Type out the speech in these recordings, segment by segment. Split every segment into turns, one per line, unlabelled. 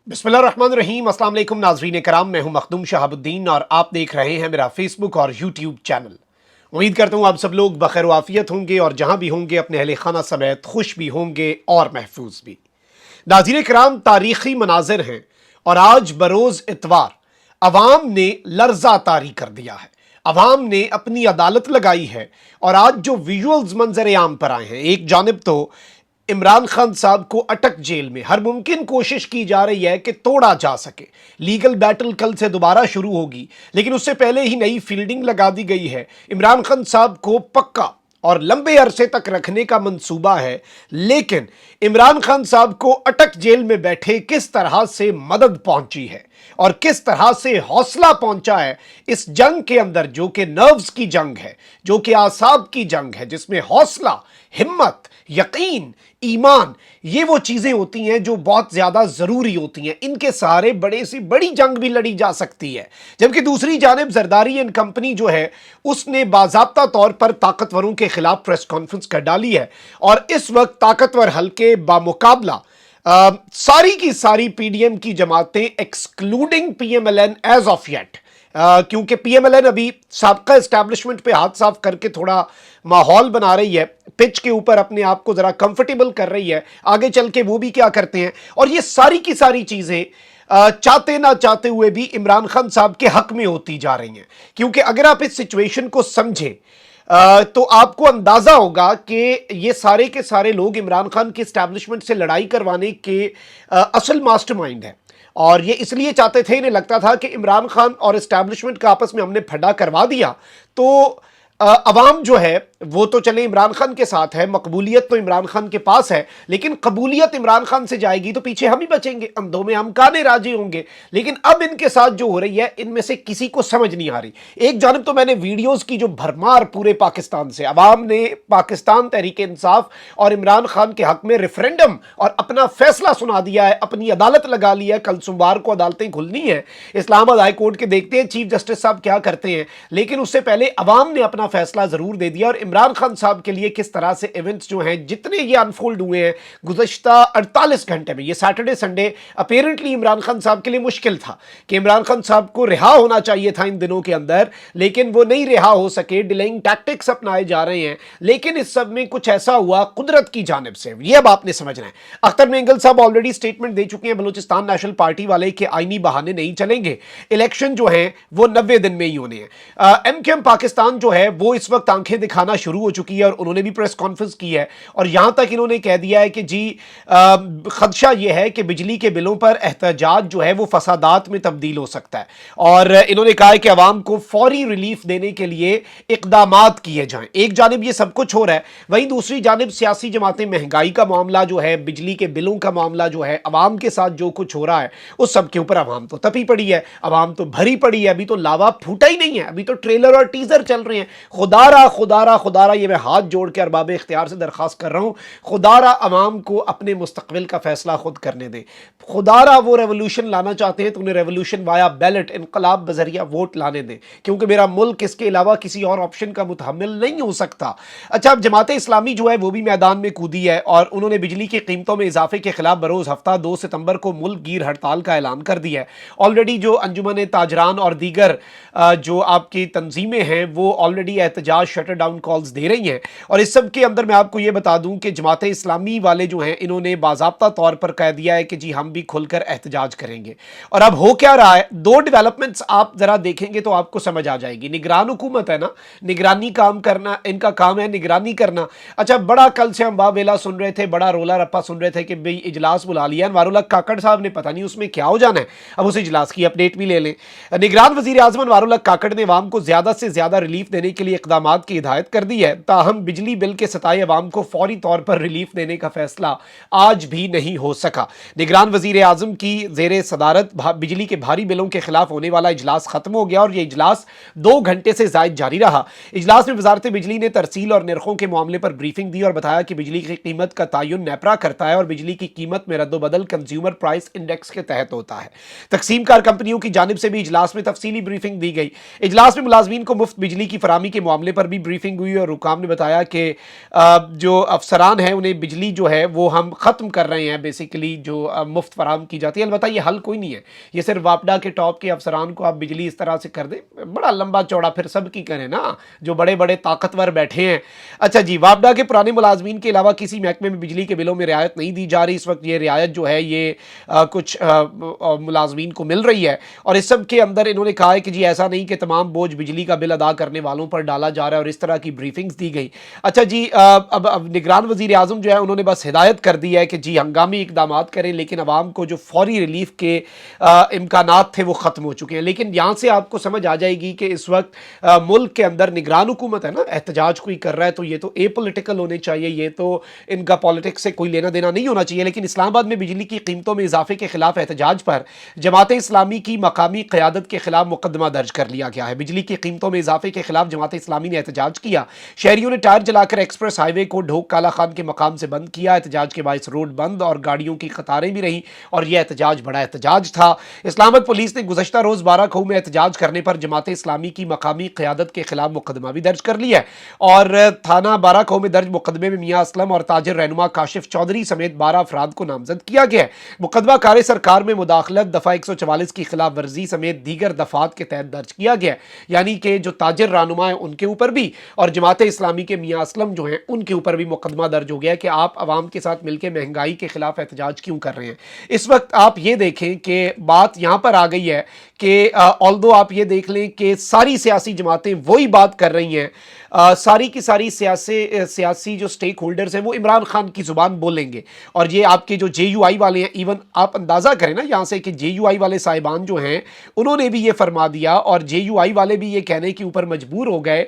बिस्मिल्लाहिर्रहमानिर्रहीम। अस्सलाम वालेकुम नाज़रीन कराम, मैं हूं मखदूम शहाबुद्दीन और आप देख रहे हैं मेरा फेसबुक और यूट्यूब चैनल। उम्मीद करता हूं आप सब लोग बखैर वाफियत होंगे और जहां भी होंगे अपने अहले खाना समेत खुश भी होंगे और महफूज भी। नाज़रीन कराम, तारीखी मनाजिर हैं और आज बरोज़ इतवार अवाम ने लर्जा तारी कर दिया है। अवाम ने अपनी अदालत लगाई है और आज जो विजुअल्स मंजर आम पर आए हैं, एक जानिब तो इमरान खान साहब को अटक जेल में हर मुमकिन कोशिश की जा रही है कि तोड़ा जा सके। लीगल बैटल कल से दोबारा शुरू होगी, लेकिन उससे पहले ही नई फील्डिंग लगा दी गई है। इमरान खान साहब को पक्का और लंबे अरसे तक रखने का मंसूबा है, लेकिन इमरान खान साहब को अटक जेल में बैठे किस तरह से मदद पहुंची है और किस तरह से हौसला पहुंचा है इस जंग के अंदर, जो कि नर्व्स की जंग है, जो कि आसाब की जंग है, जिसमें हौसला, हिम्मत, यकीन, ईमान, ये वो चीजें होती हैं जो बहुत ज्यादा जरूरी होती हैं। इनके सहारे बड़े से बड़ी जंग भी लड़ी जा सकती है। जबकि दूसरी जानिब जरदारी एंड कंपनी जो है, उसने बाज़ाब्ता तौर पर ताकतवरों के खिलाफ प्रेस कॉन्फ्रेंस कर डाली है और इस वक्त ताकतवर हल्के बामुकाबला सारी की सारी पीडीएम की जमातें excluding PMLN as of yet, क्योंकि पीएमएलएन अभी साबका एस्टैब्लिशमेंट पे हाथ साफ करके थोड़ा माहौल बना रही है, पिच के ऊपर अपने आप को जरा कंफर्टेबल कर रही है। आगे चल के वो भी क्या करते हैं, और ये सारी की सारी चीजें चाहते ना चाहते हुए भी इमरान खान साहब के हक में होती जा रही हैं। क्योंकि अगर आप इस सिचुएशन को समझें तो आपको अंदाजा होगा कि ये सारे के सारे लोग इमरान खान के एस्टैब्लिशमेंट से लड़ाई करवाने के असल मास्टरमाइंड हैं। और ये इसलिए चाहते थे, इन्हें लगता था कि इमरान खान और एस्टैब्लिशमेंट का आपस में हमने फड्डा करवा दिया तो अवाम जो है वो तो चले इमरान खान के साथ है, मकबूलियत तो इमरान खान के पास है, लेकिन कबूलियत इमरान खान से जाएगी तो पीछे हम ही बचेंगे, अंधों में हम काने राजी होंगे। लेकिन अब इनके साथ जो हो रही है, इनमें से किसी को समझ नहीं आ रही। एक जानब तो मैंने वीडियोस की जो भरमार पूरे पाकिस्तान से, अवाम ने पाकिस्तान तहरीक इंसाफ और इमरान खान के हक में रेफरेंडम और अपना फैसला सुना दिया है, अपनी अदालत लगा ली है। कल सोमवार को अदालतें खुलनी है इस्लामाबाद हाई कोर्ट के, देखते हैं चीफ जस्टिस साहब क्या करते हैं। लेकिन उससे पहले अवाम ने अपना फैसला जरूर दे दिया और इमरान खान साहब के लिए किस तरह से इवेंट्स जो हैं, जितने ये अनफोल्ड हुए हैं गुज़श्ता 48 घंटे में, ये Saturday Sunday apparently Imran Khan साहब के लिए मुश्किल था कि इमरान खान साहब को रिहा होना चाहिए था इन दिनों के अंदर, लेकिन वो नहीं रिहा हो सके। डिलेइंग टैक्टिक्स अपनाए जा रहे हैं, लेकिन इस सब में कुछ ऐसा हुआ कुदरत की जानिब से, ये अब आपने समझना है। अख्तर मेंगल साहब ऑलरेडी स्टेटमेंट दे चुके हैं, बलूचिस्तान नेशनल पार्टी वाले के आईनी बहाने नहीं चलेंगे, इलेक्शन जो है वो 90 दिन में ही होने हैं। एमकेएम पाकिस्तान जो है वो इस वक्त आंखें दिखाना शुरू हो चुकी है और उन्होंने भी प्रेस कॉन्फ्रेंस की है और यहां तक इन्होंने कह दिया है कि जी खदशा यह है कि बिजली के बिलों पर एहतजाज जो है वो फसादात में तब्दील हो सकता है। और इन्होंने कहा है कि अवाम को फौरी रिलीफ देने के लिए इकदामात किए जाएं। एक जानिब ये सब कुछ हो रहा है, वहीं दूसरी जानिब सियासी जमातें, महंगाई का मामला जो है, बिजली के बिलों का मामला जो है, अवाम के साथ जो कुछ हो रहा है उस सब के ऊपर अवाम तो तपी पड़ी है, अवाम तो भरी पड़ी है। अभी तो लावा फूटा ही नहीं है, अभी तो ट्रेलर और टीजर चल रहे हैं। खुदारा खुदारा खुदारा, ये मैं हाथ जोड़ के अरबाब इख्तियार से दरख्वास्त कर रहा हूं, खुदारा अवाम को अपने मुस्तकबिल का फैसला खुद करने दे। खुदारा वो रेवोल्यूशन लाना चाहते हैं तो उन्हें रेवोल्यूशन वाया बैलेट, इनकलाब बजरिया वोट लाने दें, क्योंकि मेरा मुल्क इसके अलावा किसी और ऑप्शन का मुतहम्मिल नहीं हो सकता। अच्छा, अब जमात इस्लामी जो है वो भी मैदान में कूदी है और उन्होंने बिजली की कीमतों में इजाफे के खिलाफ बरोज हफ्ता 2 सितंबर को मुल्क गिर हड़ताल का ऐलान कर दिया है। ऑलरेडी जो अंजुमन ताजरान और दीगर जो आपकी तंजीमें हैं वो ऑलरेडी एहतजाज शटर डाउन कॉल्स दे रही हैं। और इस सब के अंदर मैं आपको ये बता दूं कि जमात इस्लामी वाले जो हैं, इन्होंने बाज़ाब्ता तौर पर कह दिया है कि जी हम भी खुलकर एहतजाज करेंगे। और अब हो क्या रहा है, दो डेवलपमेंट्स आप जरा देखेंगे तो आपको समझ आ जाएगी। निगरान हुकूमत है ना, निगरानी काम करना, इनका काम है निगरानी करना। अच्छा, बड़ा कल से हम बावेला सुन रहे थे, बड़ा रोला रप्पा सुन रहे थे कि भाई इजलास बुला लिया अनवारुल्लाह काकड़ साहब ने, पता नहीं उसमें क्या हो जाना है। अब उस इजलास की अपडेट भी ले लें। निगरान वजीर आजम अनवारुल्लाह काकड़ ने अवाम को ज्यादा से ज्यादा रिलीफ देने के लिए इकदामात की हिदायत कर दी है, ताहम बिजली बिल के सताए अवाम को फौरी तौर पर रिलीफ देने का फैसला आज भी नहीं हो सका। निगरान वजीर आजम की जेर सदारत बिजली के भारी बिलों के खिलाफ होने वाला इजलास खत्म हो गया और यह इजलास 2 घंटे से जायद जारी रहा। इजलास में वजारत बिजली ने तरसील और निर्खों के मामले पर ब्रीफिंग दी और बताया कि बिजली की कीमत का तयन नेपरा करता है और बिजली की कीमत में रद्दोबदल कंज्यूमर प्राइस इंडेक्स के तहत होता है। तकसीम कार कंपनियों की जानिब से भी इजलास में तफसीली ब्रीफिंग दी गई। इजलास में मुलाजमीन को मुफ्त बिजली की फराहमी کے معاملے پر بھی بریفنگ ہوئی اور حکام نے بتایا کہ جو افسران ہیں انہیں بجلی جو ہے وہ ہم ختم کر رہے ہیں بیسیکلی جو مفت فراہم کی جاتی ہے. البتہ یہ حل کوئی نہیں ہے, یہ صرف واپڈا کے ٹاپ کے افسران کو آپ بجلی اس طرح سے کر دیں, بڑا لمبا چوڑا پھر سب کی کریں نا جو بڑے بڑے طاقتور بیٹھے ہیں. اچھا جی, واپڈا کے پرانے ملازمین کے علاوہ کسی محکمے میں بجلی کے بلوں میں رعایت نہیں دی جا رہی. اس وقت یہ رعایت جو ہے یہ کچھ ملازمین کو مل رہی ہے, اور اس سب کے اندر انہوں نے کہا ہے کہ جی ایسا نہیں کہ تمام بوجھ بجلی کا بل ادا کرنے والوں پر ڈالا جا رہا ہے, اور اس طرح کی بریفنگز دی گئی. اچھا جی, اب نگران وزیر اعظم جو ہے انہوں نے بس ہدایت کر دی ہے کہ جی ہنگامی اقدامات کریں, لیکن عوام کو جو فوری ریلیف کے امکانات تھے وہ ختم ہو چکے ہیں. لیکن یہاں سے آپ کو سمجھ آ جائے گی کہ اس وقت ملک کے اندر نگران حکومت ہے نا, احتجاج کوئی کر رہا ہے تو یہ تو اے پولیٹیکل ہونے چاہیے, یہ تو ان کا پالیٹکس سے کوئی لینا دینا نہیں ہونا چاہیے. لیکن اسلام آباد میں بجلی کی قیمتوں میں اضافے کے خلاف احتجاج پر جماعت اسلامی کی مقامی قیادت کے خلاف مقدمہ درج کر لیا گیا ہے. بجلی کی قیمتوں میں اضافے کے خلاف جماعت اسلامی نے احتجاج کیا. شہریوں نے ٹائر جلا کر ایکسپریس ہائی وے کو ڈھوک کالا خان کے مقام سے بند کیا. احتجاج کے باعث روڈ بند اور گاڑیوں کی قطاریں بھی رہیں, اور یہ احتجاج بڑا احتجاج تھا. اسلام آباد پولیس نے گزشتہ روز بارہ کھو میں احتجاج کرنے پر جماعت اسلامی کی مقامی قیادت کے خلاف مقدمہ بھی درج کر لیا ہے, اور تھانہ بارہ کھو میں درج مقدمے میں میاں اسلم اور تاجر رہنما کاشف چودھری سمیت 12 افراد کو نامزد کیا گیا ہے. مقدمہ کار سرکار میں مداخلت دفعہ 144 کی خلاف ورزی سمیت دیگر دفعات کے تحت درج کیا گیا ہے. یعنی کہ جو تاجر رہنما ہیں ان کے اوپر بھی, اور جماعت اسلامی کے میاں اسلم جو ہیں ان کے اوپر بھی مقدمہ درج ہو گیا ہے کہ آپ عوام کے ساتھ مل کے مہنگائی کے خلاف احتجاج کیوں کر رہے ہیں. اس وقت آپ یہ دیکھیں کہ بات یہاں پر آ گئی ہے کہ آلدو آپ یہ دیکھ لیں کہ ساری سیاسی جماعتیں وہی بات کر رہی ہیں, ساری کی ساری سیاسی جو سٹیک ہولڈرز ہیں وہ عمران خان کی زبان بولیں گے. اور یہ آپ کے جو جے یو آئی والے ہیں, ایون آپ اندازہ کریں نا یہاں سے کہ جے یو آئی والے صاحبان جو ہیں انہوں نے بھی یہ فرما دیا, اور جے یو آئی والے بھی یہ کہنے کے اوپر مجبور ہو گئے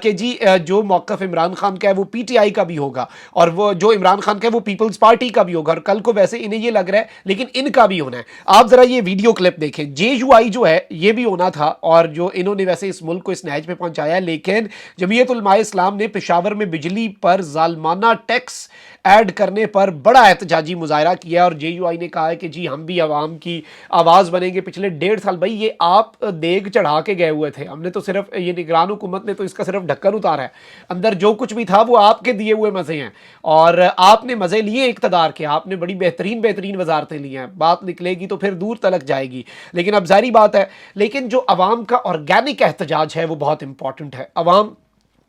کہ جی جو موقف عمران خان کا ہے وہ پی ٹی آئی کا بھی ہوگا, اور وہ جو عمران خان کا ہے وہ پیپلز پارٹی کا بھی ہوگا, اور کل کو ویسے انہیں یہ لگ رہا ہے لیکن ان کا بھی ہونا ہے. آپ ذرا یہ ویڈیو کلپ دیکھیں, جے یو آئی جو ہے یہ بھی ہونا تھا, اور جو انہوں نے ویسے اس ملک کو اس نہج پہ پہنچایا ہے, لیکن جمعیت علماء اسلام نے پشاور میں بجلی پر ظالمانہ ٹیکس ایڈ کرنے پر بڑا احتجاجی مظاہرہ کیا, اور جے یو آئی نے کہا ہے کہ جی ہم بھی عوام کی آواز بنیں گے. پچھلے 1.5 سال بھائی یہ آپ دیگ چڑھا کے گئے ہوئے تھے, ہم نے تو صرف یہ نگران حکومت نے تو اس کا صرف ڈھکن اتارا ہے, اندر جو کچھ بھی تھا وہ آپ کے دیے ہوئے مزے ہیں, اور آپ نے مزے لیے اقتدار کے, آپ نے بڑی بہترین وزارتیں لی ہیں, بات نکلے گی تو پھر دور تلک جائے گی. لیکن اب ظاہری بات ہے, لیکن جو عوام کا آرگینک احتجاج ہے وہ بہت امپورٹنٹ ہے. عوام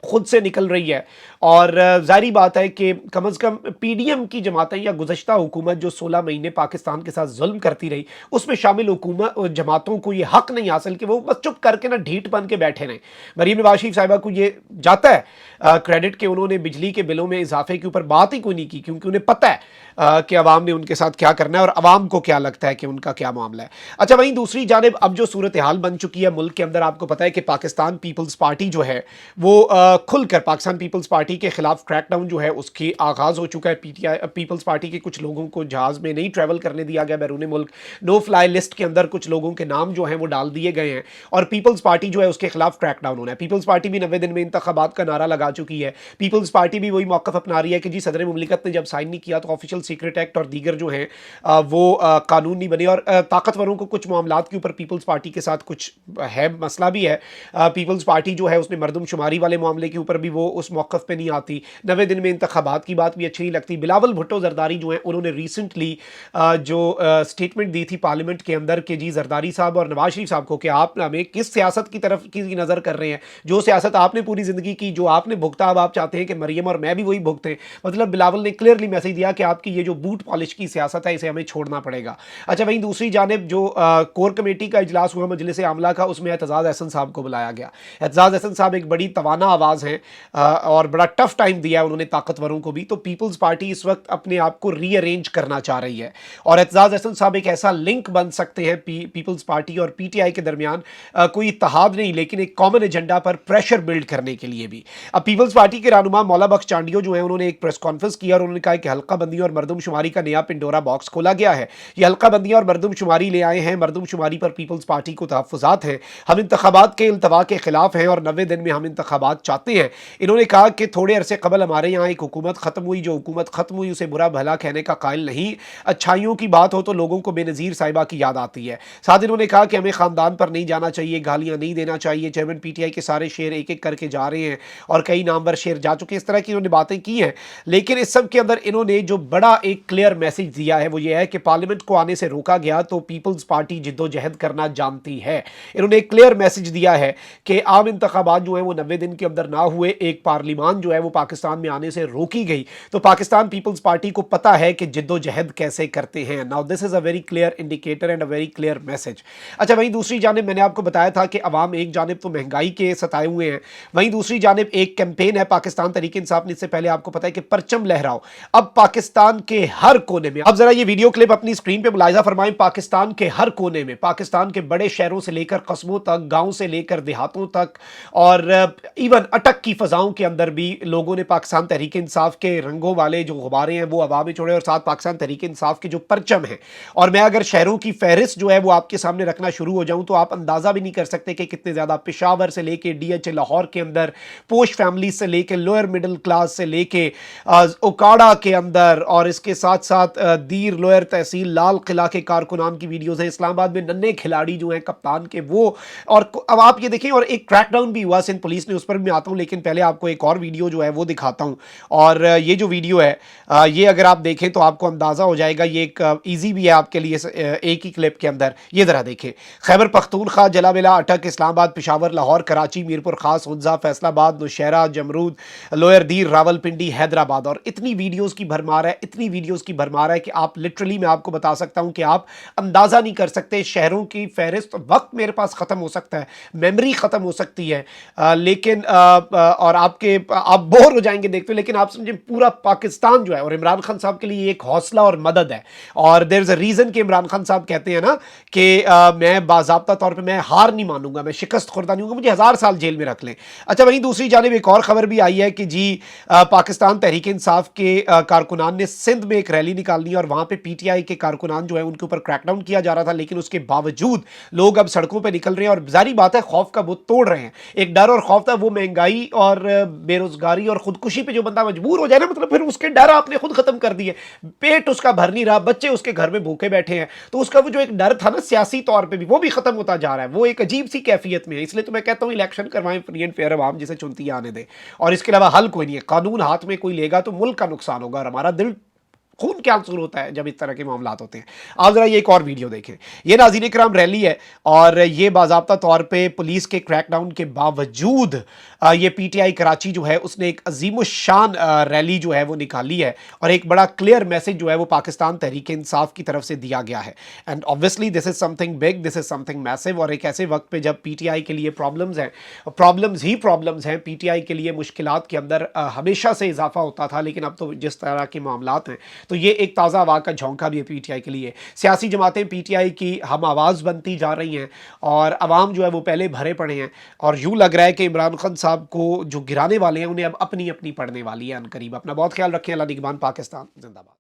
خود سے نکل رہی ہے, اور ظاہری بات ہے کہ کم از کم پی ڈی ایم کی جماعتیں یا گزشتہ حکومت جو 16 مہینے پاکستان کے ساتھ ظلم کرتی رہی, اس میں شامل حکومت جماعتوں کو یہ حق نہیں حاصل کہ وہ بس چپ کر کے نا ڈھیٹ بن کے بیٹھے رہیں. مریم نواز شریف صاحبہ کو یہ جاتا ہے کریڈٹ کہ انہوں نے بجلی کے بلوں میں اضافے کے اوپر بات ہی کوئی نہیں کی, کیونکہ انہیں پتہ ہے کہ عوام نے ان کے ساتھ کیا کرنا ہے اور عوام کو کیا لگتا ہے کہ ان کا کیا معاملہ ہے. اچھا, وہیں دوسری جانب اب جو صورتحال بن چکی ہے ملک کے اندر, آپ کو پتہ ہے کہ پاکستان پیپلز پارٹی جو ہے وہ کھل کر پاکستان پیپلز پارٹی کے خلاف کریک ڈاؤن جو ہے اس کی آغاز ہو چکا ہے. پیپلز پارٹی کے کچھ لوگوں کو جہاز میں نہیں ٹریول کرنے دیا گیا بیرون ملک, نو فلائی لسٹ کے اندر کچھ لوگوں کے نام جو ہیں وہ ڈال دیے گئے ہیں, اور پیپلز پارٹی جو ہے اس کے خلاف کریک ڈاؤن ہونا ہے. پیپلز پارٹی بھی 90 دن میں انتخابات کا نعرہ لگا چکی ہے. پیپلز پارٹی بھی وہی موقف اپنا رہی ہے کہ جی صدر مملکت نے جب سائن نہیں کیا تو آفیشل سیکرٹ ایکٹ اور دیگر جو ہیں وہ قانون نہیں بنے, اور طاقتوروں کو کچھ معاملات کے اوپر پیپلز پارٹی کے ساتھ کچھ ہے مسئلہ بھی ہے. پیپلز پارٹی جو ہے اس نے مردم شماری والے معاملے کے اوپر بھی وہ اس موقف پہ نہیں آتی. 90 دن میں انتخابات کی بات بھی اچھی نہیں لگتی. بلاول بھٹو زرداری جو ہیں انہوں نے ریسنٹلی جو سٹیٹمنٹ دی تھی پارلیمنٹ کے اندر کہ جی زرداری صاحب اور نواز شریف صاحب کو کہ آپ ہمیں کس سیاست کی طرف کی نظر کر رہے ہیں, جو سیاست آپ نے پوری زندگی کی, جو آپ نے بھگتا, اب آپ چاہتے ہیں کہ مریم اور میں بھی وہی بھگتیں. مطلب بلاول نے کلیئرلی میسج دیا کہ آپ کی یہ جو بوٹ پالش کی سیاست ہے اسے ہمیں چھوڑنا پڑے گا. اچھا, وہیں دوسری جانب جو کور کمیٹی کا اجلاس ہوا مجلس عاملہ کا, اس میں اعتزاز احسن صاحب کو بلایا گیا. اعتزاز احسن صاحب ایک بڑی توانا آواز ہیں اور بڑا ٹف ٹائم دیا انہوں نے طاقتوروں کو بھی, تو پیپلز پارٹی اس وقت اپنے آپ کو ری ارینج کرنا چاہ رہی ہے, اور اعتزاز احسن صاحب ایک ایسا لنک بن سکتے ہیں پیپلز پارٹی اور پی ٹی آئی کے درمیان, کوئی اتحاد نہیں لیکن ایک کامن ایجنڈا پر پریشر بلڈ کرنے کے لیے بھی. اب پیپلز پارٹی کے رہنما مولا بخش چانڈیو جو ہیں انہوں نے ایک پریس کانفرنس کیا اور انہوں نے کہا کہ حلقہ بندی اور مردم شماری کا نیا پنڈورا باکس کھولا گیا ہے. یہ حلقہ بندیاں اور مردم شماری لے آئے ہیں, مردم شماری پر پیپلز پارٹی کو تحفظات ہیں, ہم انتخابات کے التوا کے خلاف ہیں اور 90 دن میں ہم انتخابات چاہتے ہیں. انہوں نے کہا کہ थोड़े अरसे कबल हमारे यहाँ एक हुकूमत ख़त्म हुई, जो हुकूमत ख़त्म हुई उसे बुरा भला कहने का कायल नहीं। अच्छाइयों की बात हो तो लोगों को बेनज़ीर साहिबा की याद आती है। साथ इन्होंने कहा कि हमें ख़ानदान पर नहीं जाना चाहिए, गालियाँ नहीं देना चाहिए। चेयरमैन पीटीआई के सारे शेर एक एक करके जा रहे हैं और कई नामवर शेर जा चुके हैं। इस तरह की इन्होंने बातें की हैं, लेकिन इस सब के अंदर इन्होंने जो बड़ा एक क्लियर मैसेज दिया है वो ये है कि पार्लियामेंट को आने से रोका गया तो पीपल्स पार्टी जिद्दोजहद करना जानती है। इन्होंने एक क्लियर मैसेज दिया है कि आम इंतखाबात जो है वो 90 दिन के अंदर ना हुए, एक पार्लियामान जो है वो पाकिस्तान में आने से रोकी गई, तो पाकिस्तान पीपल्स पार्टी को पता है कि जिद्दोजहद कैसे करते हैं। Now this is a very clear indicator and a very clear message. अच्छा, वहीं दूसरी जानिब मैंने आपको बताया था कि अवाम एक जानिब तो महंगाई के सताए हुए हैं, वहीं दूसरी जानिब एक कैंपेन है पाकिस्तान तहरीक इंसाफ ने, इससे पहले आपको पता है कि परचम लहराओ। अब पाकिस्तान के हर कोने में, अब जरा ये वीडियो क्लिप अपनी स्क्रीन पे मुलाहिजा फरमाएं, पाकिस्तान के हर कोने में, पाकिस्तान के बड़े शहरों से लेकर कस्बों तक, गांव से लेकर देहातों तक, और इवन अटक की फजाओं के अंदर भी लोगों ने पाकिस्तान तहरीक इंसाफ के रंगों वाले जो गुब्बारे हैं वो हवा में छोड़े, और साथ पाकिस्तान तहरीक इंसाफ के जो परचम हैं। और मैं अगर शहरों की फहरिस्त जो है वो आपके सामने रखना शुरू हो जाऊं तो आप अंदाजा भी नहीं कर सकते कि कितने ज्यादा, पेशावर से लेके डीएच लाहौर के अंदर, पोश फैमिली से लेके लोअर मिडिल क्लास से लेके ओकाड़ा के अंदर, और इसके साथ साथ दीर लोअर तहसील लाल किला के कारकुनान की वीडियोस हैं, इस्लामाबाद में नन्हे खिलाड़ी जो हैं कप्तान के वो। और अब आप ये देखें, और एक क्रैकडाउन भी हुआ सिंध पुलिस ने, उस पर भी मैं आता हूं, लेकिन पहले आपको एक और वीडियो जो है वो दिखाता हूं। और ये जो वीडियो है ये अगर आप देखें तो आपको अंदाजा हो जाएगा, ये एक ईजी भी है आपके लिए एक ही क्लिप के अंदर। ये जरा देखें, खैबर पख्तूनख्वा, जलावेला, अटक, इस्लामाबाद, पेशावर, लाहौर, कराची, मीरपुर खास, हुंजा, फैसलाबाद, नौशहरा, जमरूद, लोअर दीर, रावलपिंडी, हैदराबाद, और इतनी वीडियोस की भरमार है, इतनी वीडियोस की भरमार है कि आप लिटरली, मैं आपको बता सकता हूं कि आप अंदाजा नहीं कर सकते। शहरों की फहरिस्त, वक्त मेरे पास खत्म हो सकता है, मेमोरी खत्म हो सकती है, लेकिन और आप बोर हो जाएंगे देखते हुए, लेकिन आप समझे पूरा पाकिस्तान जो है, और इमरान खान साहब के लिए एक हौसला और मदद है। और देयर इज अ रीजन कि इमरान खान साहब कहते हैं ना कि मैं बाज़ाब्ता तौर पे मैं हार नहीं मानूंगा, मैं शिकस्त खुर्दा नहीं हूँ, मुझे 1000 साल जेल में रख लें। अच्छा, वहीं दूसरी जानिब एक और खबर भी आई है कि जी पाकिस्तान तहरीक इंसाफ के कारकुनान ने सिंध में एक रैली निकालनी है, और वहां पे पीटीआई के कारकुनान जो है उनके ऊपर क्रैकडाउन किया जा रहा था, लेकिन उसके बावजूद लोग अब सड़कों पर निकल रहे हैं, और जारी बात है खौफ का बुत तोड़ रहे हैं। एक डर और खौफ था, वो महंगाई और बेरोजगारी और खुदकुशी पे जो बंदा मजबूर हो जाए ना, मतलब फिर उसके डर आपने खुद खत्म कर दिए। पेट उसका भर नहीं रहा, बच्चे उसके घर में भूखे बैठे हैं, तो उसका वो जो एक डर था ना सियासी तौर पे भी, वो भी खत्म होता जा रहा है। वो एक अजीब सी कैफियत में है। इसलिए तो मैं कहता हूं इलेक्शन करवाएं, फ्री एंड फेयर, अवाम जिसे चुनती आने दे, और इसके अलावा हल कोई नहीं है। कानून हाथ में कोई लेगा तो मुल्क का नुकसान होगा, और हमारा दिल खून क्या आंसू होता है जब इस तरह के मामला होते हैं। आप जरा ये एक और वीडियो देखें। ये नाज़रीन इकराम रैली है, और ये बाज़ाब्ता तौर पे पुलिस के क्रैकडाउन के बावजूद ये पीटीआई कराची जो है उसने एक अजीमुशान रैली जो है वो निकाली है, और एक बड़ा क्लियर मैसेज जो है वो पाकिस्तान तहरीक इंसाफ की तरफ से दिया गया है। And obviously this is something big, this is something massive, और एक ऐसे वक्त पे जब पीटीआई के लिए प्रॉब्लम्स हैं, प्रॉब्लम्स ही प्रॉब्लम्स हैं, पीटीआई के लिए मुश्किलात के अंदर हमेशा से इजाफा होता था, लेकिन अब तो जिस तरह के मामलात हैं, तो ये एक ताज़ा हवा का झोंका भी है पीटीआई के लिए। सियासी जमातें पीटीआई की हम आवाज़ बनती जा रही हैं, और अवाम जो है वो पहले भरे पड़े हैं, और यूँ लग रहा है कि इमरान खान साहब को जो गिराने वाले हैं उन्हें अब अपनी अपनी पड़ने वाली है अनकरीब। अपना बहुत ख्याल रखें। अल्लाह निगहबान। पाकिस्तान जिंदाबाद।